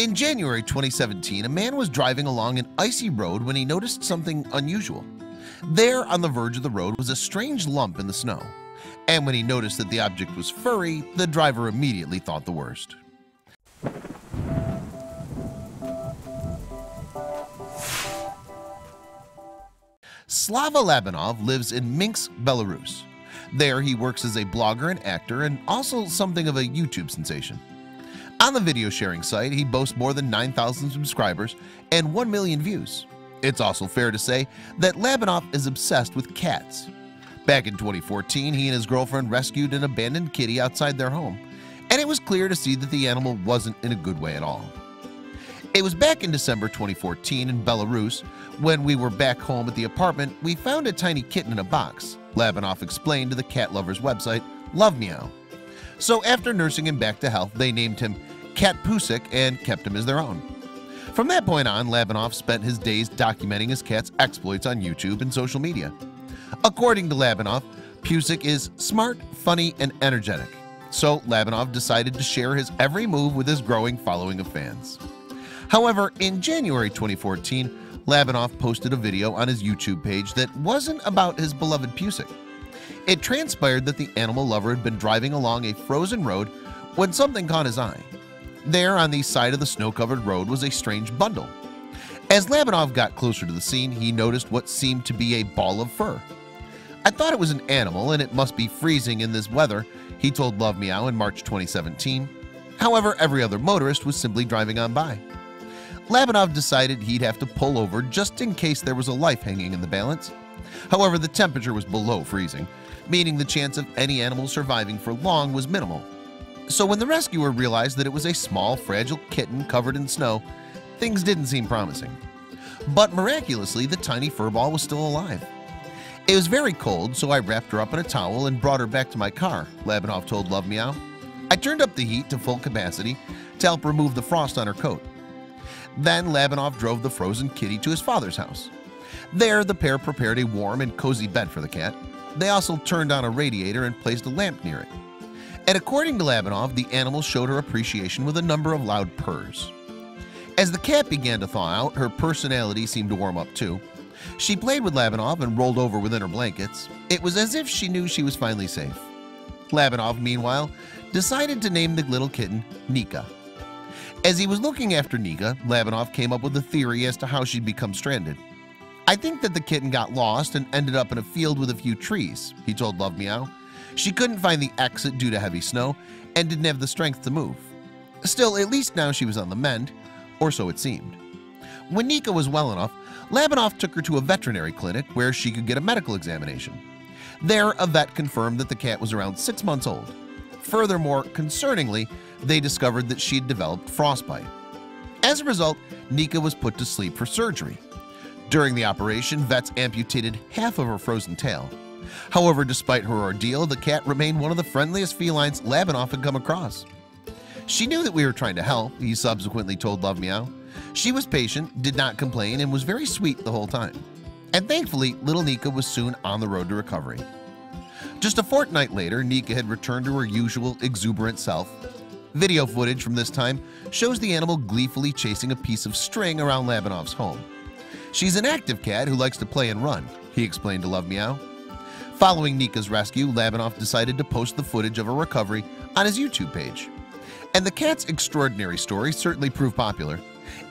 In January 2017, a man was driving along an icy road when he noticed something unusual. There on the verge of the road was a strange lump in the snow, and when he noticed that the object was furry, the driver immediately thought the worst. Slava Labanov lives in Minsk, Belarus. There he works as a blogger and actor and also something of a YouTube sensation. On the video sharing site, he boasts more than 9,000 subscribers and 1 million views. It's also fair to say that Labanov is obsessed with cats. Back in 2014, he and his girlfriend rescued an abandoned kitty outside their home, and it was clear to see that the animal wasn't in a good way at all. It was back in December 2014 in Belarus when we were back home at the apartment. We found a tiny kitten in a box. Labanov explained to the cat lovers website Meow. So after nursing him back to health, they named him CatPusic and kept him as their own. From that point on, Labanov spent his days documenting his cat's exploits on YouTube and social media. According to Labanov, Pusic is smart, funny, and energetic. So Labanov decided to share his every move with his growing following of fans. However, in January 2014, Labanov posted a video on his YouTube page that wasn't about his beloved Pusic. It transpired that the animal lover had been driving along a frozen road when something caught his eye. There on the side of the snow-covered road was a strange bundle. As Labanov got closer to the scene, he noticed what seemed to be a ball of fur. "I thought it was an animal and it must be freezing in this weather," he told Meow in March 2017. However, every other motorist was simply driving on by. Labanov decided he'd have to pull over just in case there was a life hanging in the balance. However, the temperature was below freezing, meaning the chance of any animal surviving for long was minimal. So when the rescuer realized that it was a small, fragile kitten covered in snow, things didn't seem promising. But miraculously, the tiny furball was still alive. "It was very cold, so I wrapped her up in a towel and brought her back to my car," Labanov told Meow. "I turned up the heat to full capacity to help remove the frost on her coat." Then Labanov drove the frozen kitty to his father's house. There, the pair prepared a warm and cozy bed for the cat. They also turned on a radiator and placed a lamp near it. And according to Labanov, the animal showed her appreciation with a number of loud purrs. As the cat began to thaw out, her personality seemed to warm up too. She played with Labanov and rolled over within her blankets. It was as if she knew she was finally safe. Labanov, meanwhile, decided to name the little kitten Nika. As he was looking after Nika, Labanov came up with a theory as to how she'd become stranded. "I think that the kitten got lost and ended up in a field with a few trees," he told Meow. "She couldn't find the exit due to heavy snow and didn't have the strength to move. Still, at least now she was on the mend, or so it seemed." When Nika was well enough, Labanov took her to a veterinary clinic where she could get a medical examination. There, a vet confirmed that the cat was around 6 months old. Furthermore, concerningly, they discovered that she had developed frostbite. As a result, Nika was put to sleep for surgery. During the operation, vets amputated half of her frozen tail. However, despite her ordeal, the cat remained one of the friendliest felines Labanov had come across. "She knew that we were trying to help," he subsequently told Meow. "She was patient, did not complain, and was very sweet the whole time." And thankfully, little Nika was soon on the road to recovery. Just a fortnight later, Nika had returned to her usual exuberant self. Video footage from this time shows the animal gleefully chasing a piece of string around Labanov's home. "She's an active cat who likes to play and run," he explained to Meow. Following Nika's rescue, Labanov decided to post the footage of her recovery on his YouTube page. And the cat's extraordinary story certainly proved popular.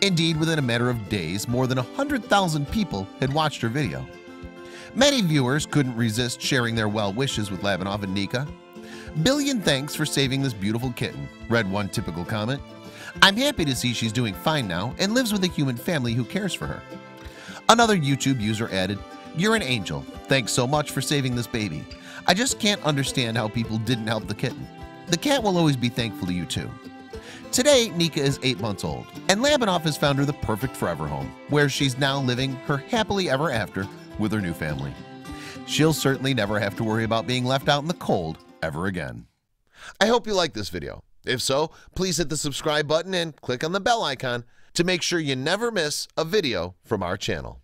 Indeed, within a matter of days, more than 100,000 people had watched her video. Many viewers couldn't resist sharing their well wishes with Labanov and Nika. "Billion thanks for saving this beautiful kitten," read one typical comment. "I'm happy to see she's doing fine now and lives with a human family who cares for her." Another YouTube user added, "You're an angel. Thanks so much for saving this baby. I just can't understand how people didn't help the kitten. The cat will always be thankful to you too." Today, Nika is 8 months old, and Labanov has found her the perfect forever home, where she's now living her happily ever after with her new family. She'll certainly never have to worry about being left out in the cold ever again. I hope you liked this video. If so, please hit the subscribe button and click on the bell icon to make sure you never miss a video from our channel.